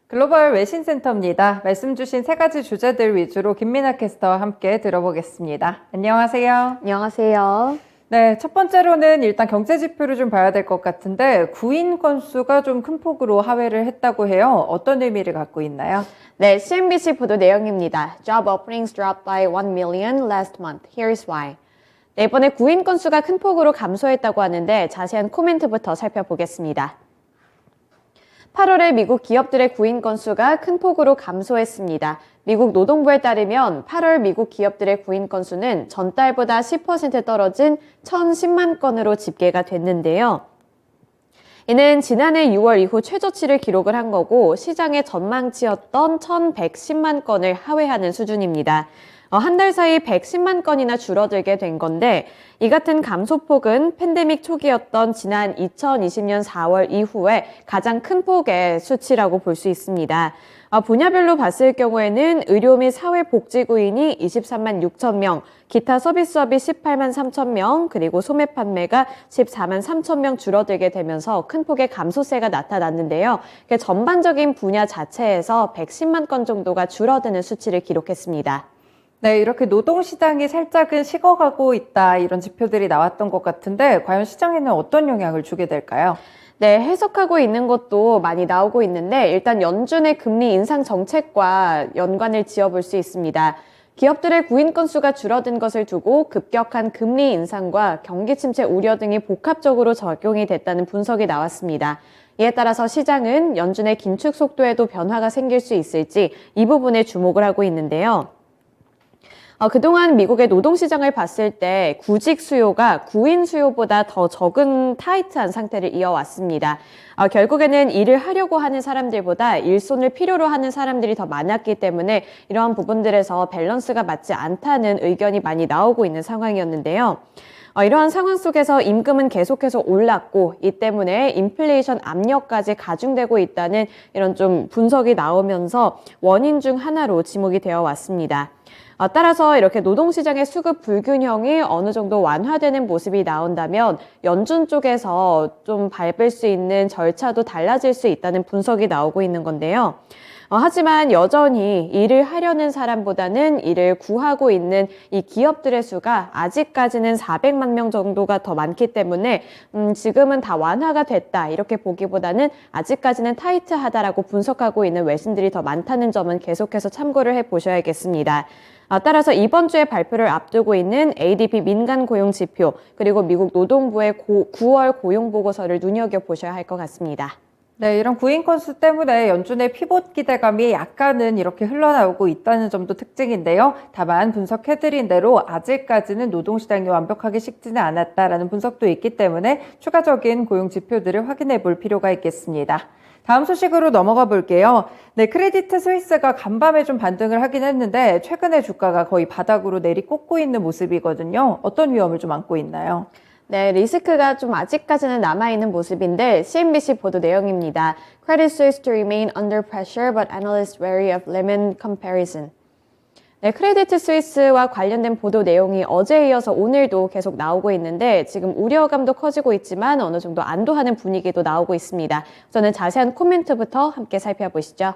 글로벌 외신센터입니다. 말씀 주신 세 가지 주제들 위주로 김민아 캐스터와 함께 들어보겠습니다. 안녕하세요. 안녕하세요. 네, 첫 번째로는 일단 경제 지표를 좀 봐야 될 것 같은데 구인 건수가 좀 큰 폭으로 하회를 했다고 해요. 어떤 의미를 갖고 있나요? 네, CNBC 보도 내용입니다. Job openings dropped by 1 million last month. Here's why. 네, 이번에 구인 건수가 큰 폭으로 감소했다고 하는데 자세한 코멘트부터 살펴보겠습니다. 8월에 미국 기업들의 구인 건수가 큰 폭으로 감소했습니다. 미국 노동부에 따르면 8월 미국 기업들의 구인 건수는 전달보다 10% 떨어진 1,010만 건으로 집계가 됐는데요. 이는 지난해 6월 이후 최저치를 기록을 한 거고 시장의 전망치였던 1,110만 건을 하회하는 수준입니다. 한 달 사이 110만 건이나 줄어들게 된 건데 이 같은 감소폭은 팬데믹 초기였던 지난 2020년 4월 이후에 가장 큰 폭의 수치라고 볼 수 있습니다. 분야별로 봤을 경우에는 의료 및 사회복지구인이 23만 6천 명, 기타 서비스업이 18만 3천 명, 그리고 소매 판매가 14만 3천 명 줄어들게 되면서 큰 폭의 감소세가 나타났는데요. 전반적인 분야 자체에서 110만 건 정도가 줄어드는 수치를 기록했습니다. 네, 이렇게 노동시장이 살짝은 식어가고 있다 이런 지표들이 나왔던 것 같은데 과연 시장에는 어떤 영향을 주게 될까요? 네, 해석하고 있는 것도 많이 나오고 있는데 일단 연준의 금리 인상 정책과 연관을 지어볼 수 있습니다. 기업들의 구인 건수가 줄어든 것을 두고 급격한 금리 인상과 경기 침체 우려 등이 복합적으로 적용이 됐다는 분석이 나왔습니다. 이에 따라서 시장은 연준의 긴축 속도에도 변화가 생길 수 있을지 이 부분에 주목을 하고 있는데요. 그동안 미국의 노동시장을 봤을 때 구직 수요가 구인 수요보다 더 적은 타이트한 상태를 이어왔습니다. 결국에는 일을 하려고 하는 사람들보다 일손을 필요로 하는 사람들이 더 많았기 때문에 이러한 부분들에서 밸런스가 맞지 않다는 의견이 많이 나오고 있는 상황이었는데요. 이러한 상황 속에서 임금은 계속해서 올랐고 이 때문에 인플레이션 압력까지 가중되고 있다는 이런 좀 분석이 나오면서 원인 중 하나로 지목이 되어 왔습니다. 따라서 이렇게 노동시장의 수급 불균형이 어느 정도 완화되는 모습이 나온다면 연준 쪽에서 좀 밟을 수 있는 절차도 달라질 수 있다는 분석이 나오고 있는 건데요. 하지만 여전히 일을 하려는 사람보다는 일을 구하고 있는 이 기업들의 수가 아직까지는 400만 명 정도가 더 많기 때문에 지금은 다 완화가 됐다 이렇게 보기보다는 아직까지는 타이트하다라고 분석하고 있는 외신들이 더 많다는 점은 계속해서 참고를 해보셔야겠습니다. 따라서 이번 주에 발표를 앞두고 있는 ADP 민간 고용 지표 그리고 미국 노동부의 9월 고용 보고서를 눈여겨보셔야 할 것 같습니다. 네, 이런 구인 건수 때문에 연준의 피봇 기대감이 약간은 이렇게 흘러나오고 있다는 점도 특징인데요. 다만 분석해드린 대로 아직까지는 노동시장이 완벽하게 식지는 않았다라는 분석도 있기 때문에 추가적인 고용 지표들을 확인해 볼 필요가 있겠습니다. 다음 소식으로 넘어가 볼게요. 네, 크레디트 스위스가 간밤에 좀 반등을 하긴 했는데 최근에 주가가 거의 바닥으로 내리꽂고 있는 모습이거든요. 어떤 위험을 좀 안고 있나요? 네, 리스크가 좀 아직까지는 남아있는 모습인데 CNBC 보도 내용입니다. Credit Suisse to remain under pressure but analysts wary of Lehman comparison. 네, 크레디트 스위스와 관련된 보도 내용이 어제에 이어서 오늘도 계속 나오고 있는데 지금 우려감도 커지고 있지만 어느 정도 안도하는 분위기도 나오고 있습니다. 저는 자세한 코멘트부터 함께 살펴보시죠.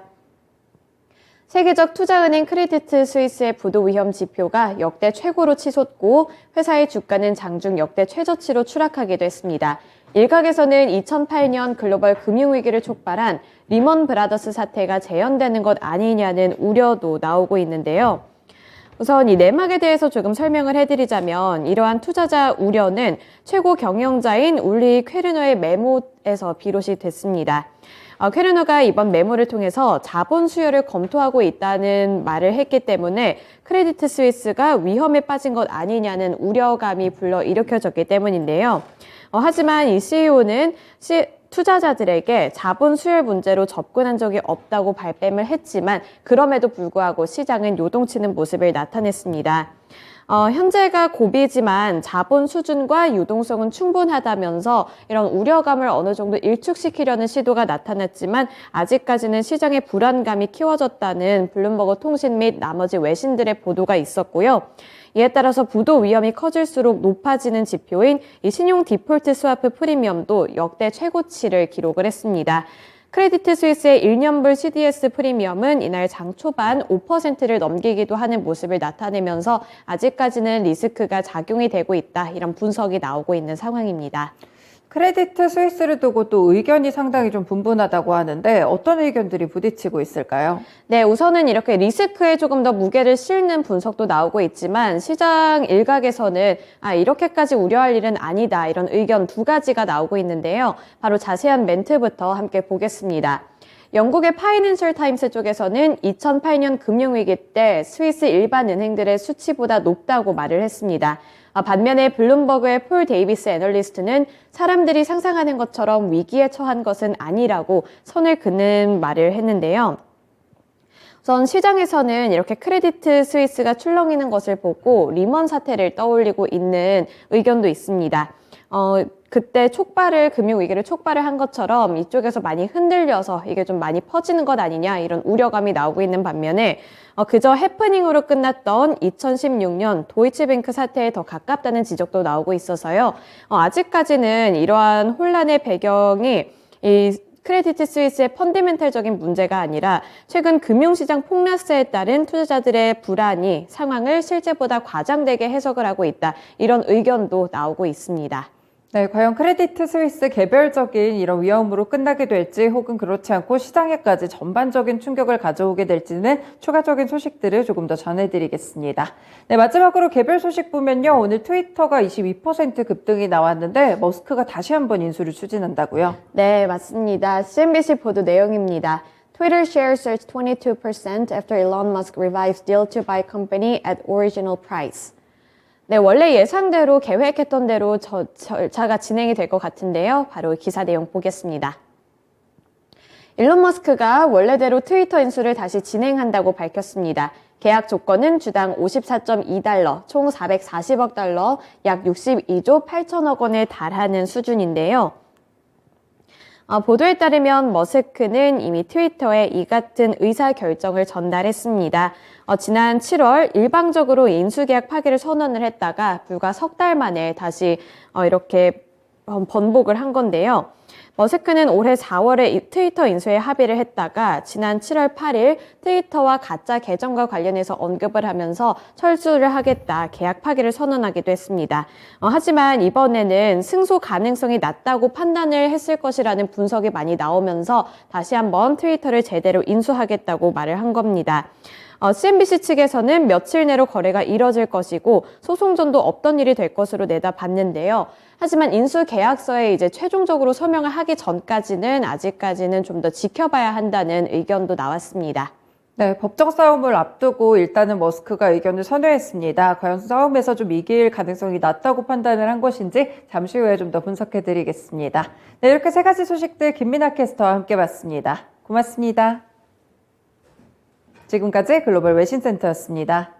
세계적 투자은행 크레디트 스위스의 부도 위험 지표가 역대 최고로 치솟고 회사의 주가는 장중 역대 최저치로 추락하기도 했습니다. 일각에서는 2008년 글로벌 금융위기를 촉발한 리먼 브라더스 사태가 재현되는 것 아니냐는 우려도 나오고 있는데요. 우선 이 내막에 대해서 조금 설명을 해드리자면 이러한 투자자 우려는 최고 경영자인 울리 퀘르너의 메모에서 비롯이 됐습니다. 퀘르너가 이번 메모를 통해서 자본 수요를 검토하고 있다는 말을 했기 때문에 크레디트 스위스가 위험에 빠진 것 아니냐는 우려감이 불러일으켜졌기 때문인데요. 하지만 이 CEO는 투자자들에게 자본 수혈 문제로 접근한 적이 없다고 발뺌을 했지만 그럼에도 불구하고 시장은 요동치는 모습을 나타냈습니다. 현재가 고비지만 자본 수준과 유동성은 충분하다면서 이런 우려감을 어느 정도 일축시키려는 시도가 나타났지만 아직까지는 시장의 불안감이 키워졌다는 블룸버그 통신 및 나머지 외신들의 보도가 있었고요. 이에 따라서 부도 위험이 커질수록 높아지는 지표인 이 신용 디폴트 스와프 프리미엄도 역대 최고치를 기록을 했습니다. 크레디트 스위스의 1년불 CDS 프리미엄은 이날 장 초반 5%를 넘기기도 하는 모습을 나타내면서 아직까지는 리스크가 작용이 되고 있다. 이런 분석이 나오고 있는 상황입니다. 크레디트 스위스를 두고 또 의견이 상당히 좀 분분하다고 하는데 어떤 의견들이 부딪히고 있을까요? 네, 우선은 이렇게 리스크에 조금 더 무게를 싣는 분석도 나오고 있지만 시장 일각에서는 이렇게까지 우려할 일은 아니다. 이런 의견 두 가지가 나오고 있는데요. 바로 자세한 멘트부터 함께 보겠습니다. 영국의 파이낸셜 타임스 쪽에서는 2008년 금융위기 때 스위스 일반 은행들의 수치보다 높다고 말을 했습니다. 반면에 블룸버그의 폴 데이비스 애널리스트는 사람들이 상상하는 것처럼 위기에 처한 것은 아니라고 선을 그는 말을 했는데요. 우선 시장에서는 이렇게 크레디트 스위스가 출렁이는 것을 보고 리먼 사태를 떠올리고 있는 의견도 있습니다. 그때 금융위기를 촉발을 한 것처럼 이쪽에서 많이 흔들려서 이게 좀 많이 퍼지는 것 아니냐 이런 우려감이 나오고 있는 반면에 그저 해프닝으로 끝났던 2016년 도이치뱅크 사태에 더 가깝다는 지적도 나오고 있어서요. 아직까지는 이러한 혼란의 배경이 이 크레디트 스위스의 펀더멘털적인 문제가 아니라 최근 금융시장 폭락세에 따른 투자자들의 불안이 상황을 실제보다 과장되게 해석을 하고 있다. 이런 의견도 나오고 있습니다. 네, 과연 크레디트 스위스 개별적인 이런 위험으로 끝나게 될지 혹은 그렇지 않고 시장에까지 전반적인 충격을 가져오게 될지는 추가적인 소식들을 조금 더 전해드리겠습니다. 네, 마지막으로 개별 소식 보면요. 오늘 트위터가 22% 급등이 나왔는데 머스크가 다시 한번 인수를 추진한다고요? 네, 맞습니다. CNBC 보도 내용입니다. Twitter shares surged 22% after Elon Musk revives deal to buy company at original price. 네, 원래 예상대로 계획했던 대로 절차가 진행이 될 것 같은데요. 바로 기사 내용 보겠습니다. 일론 머스크가 원래대로 트위터 인수를 다시 진행한다고 밝혔습니다. 계약 조건은 주당 54.2달러, 총 440억 달러, 약 62조 8천억 원에 달하는 수준인데요. 보도에 따르면 머스크는 이미 트위터에 이 같은 의사결정을 전달했습니다. 지난 7월 일방적으로 인수계약 파기를 선언을 했다가 불과 석 달 만에 다시 이렇게 번복을 한 건데요. 머스크는 올해 4월에 트위터 인수에 합의를 했다가 지난 7월 8일 트위터와 가짜 계정과 관련해서 언급을 하면서 철수를 하겠다, 계약 파기를 선언하기도 했습니다. 하지만 이번에는 승소 가능성이 낮다고 판단을 했을 것이라는 분석이 많이 나오면서 다시 한번 트위터를 제대로 인수하겠다고 말을 한 겁니다. CNBC 측에서는 며칠 내로 거래가 이뤄질 것이고 소송전도 없던 일이 될 것으로 내다봤는데요. 하지만 인수 계약서에 이제 최종적으로 서명을 하기 전까지는 아직까지는 좀 더 지켜봐야 한다는 의견도 나왔습니다. 네, 법정 싸움을 앞두고 일단은 머스크가 의견을 선회했습니다. 과연 싸움에서 좀 이길 가능성이 낮다고 판단을 한 것인지 잠시 후에 좀 더 분석해 드리겠습니다. 네, 이렇게 세 가지 소식들 김민아 캐스터와 함께 봤습니다. 고맙습니다. 지금까지 글로벌 외신센터였습니다.